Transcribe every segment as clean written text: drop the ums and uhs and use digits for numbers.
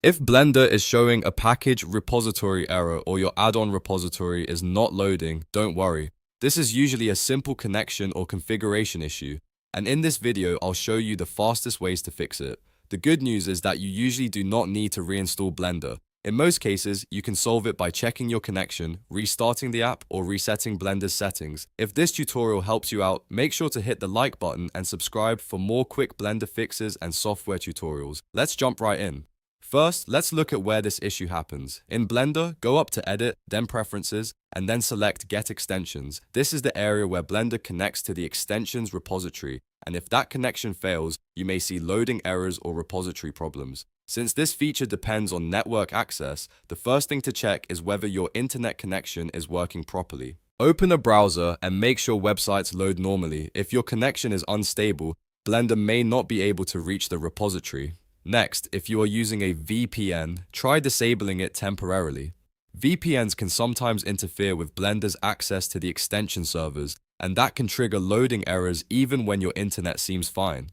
If Blender is showing a package repository error or your add-on repository is not loading, don't worry. This is usually a simple connection or configuration issue, and in this video I'll show you the fastest ways to fix it. The good news is that you usually do not need to reinstall Blender. In most cases, you can solve it by checking your connection, restarting the app, or resetting Blender's settings. If this tutorial helps you out, make sure to hit the like button and subscribe for more quick Blender fixes and software tutorials. Let's jump right in. First, let's look at where this issue happens. In Blender, go up to Edit, then Preferences, and then select Get Extensions. This is the area where Blender connects to the extensions repository, and if that connection fails, you may see loading errors or repository problems. Since this feature depends on network access, the first thing to check is whether your internet connection is working properly. Open a browser and make sure websites load normally. If your connection is unstable, Blender may not be able to reach the repository. Next, if you are using a VPN, try disabling it temporarily. VPNs can sometimes interfere with Blender's access to the extension servers, and that can trigger loading errors even when your internet seems fine.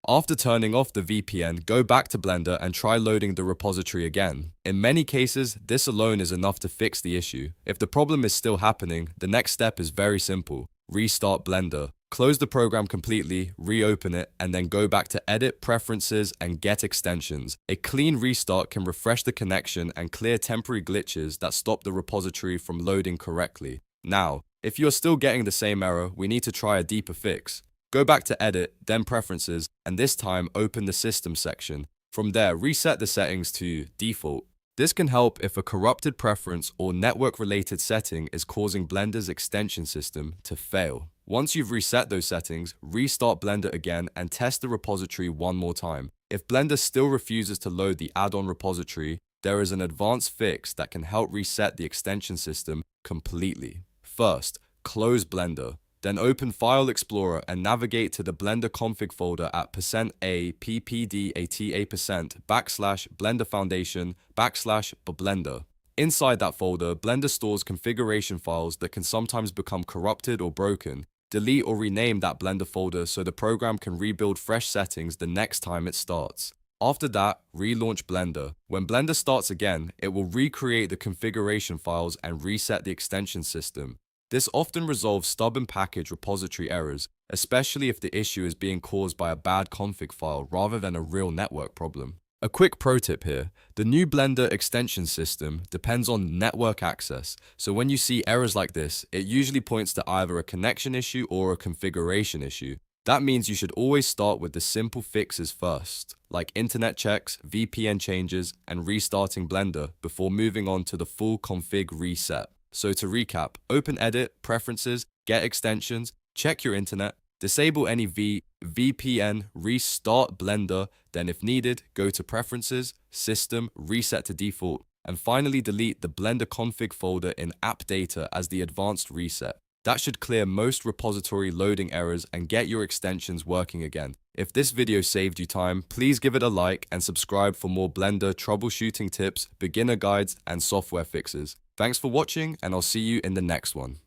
After turning off the VPN, go back to Blender and try loading the repository again. In many cases, this alone is enough to fix the issue. If the problem is still happening, the next step is very simple. Restart Blender. Close the program completely, reopen it, and then go back to Edit, Preferences, and Get Extensions. A clean restart can refresh the connection and clear temporary glitches that stop the repository from loading correctly. Now, if you're still getting the same error, we need to try a deeper fix. Go back to Edit, then Preferences, and this time open the System section. From there, reset the settings to Default. This can help if a corrupted preference or network-related setting is causing Blender's extension system to fail. Once you've reset those settings, restart Blender again and test the repository one more time. If Blender still refuses to load the add-on repository, there is an advanced fix that can help reset the extension system completely. First, close Blender. Then open File Explorer and navigate to the Blender config folder at %a ppdata% /Blender Foundation /Blender. Inside that folder, Blender stores configuration files that can sometimes become corrupted or broken. Delete or rename that Blender folder so the program can rebuild fresh settings the next time it starts. After that, relaunch Blender. When Blender starts again, it will recreate the configuration files and reset the extension system. This often resolves stubborn package repository errors, especially if the issue is being caused by a bad config file rather than a real network problem. A quick pro tip here, the new Blender extension system depends on network access, so when you see errors like this, it usually points to either a connection issue or a configuration issue. That means you should always start with the simple fixes first, like internet checks, VPN changes, and restarting Blender before moving on to the full config reset. So to recap, open Edit, Preferences, Get Extensions, check your internet, disable any VPN, restart Blender, then if needed, go to Preferences, System, Reset to Default, and finally delete the Blender config folder in App Data as the advanced reset. That should clear most repository loading errors and get your extensions working again. If this video saved you time, please give it a like and subscribe for more Blender troubleshooting tips, beginner guides, and software fixes. Thanks for watching, and I'll see you in the next one.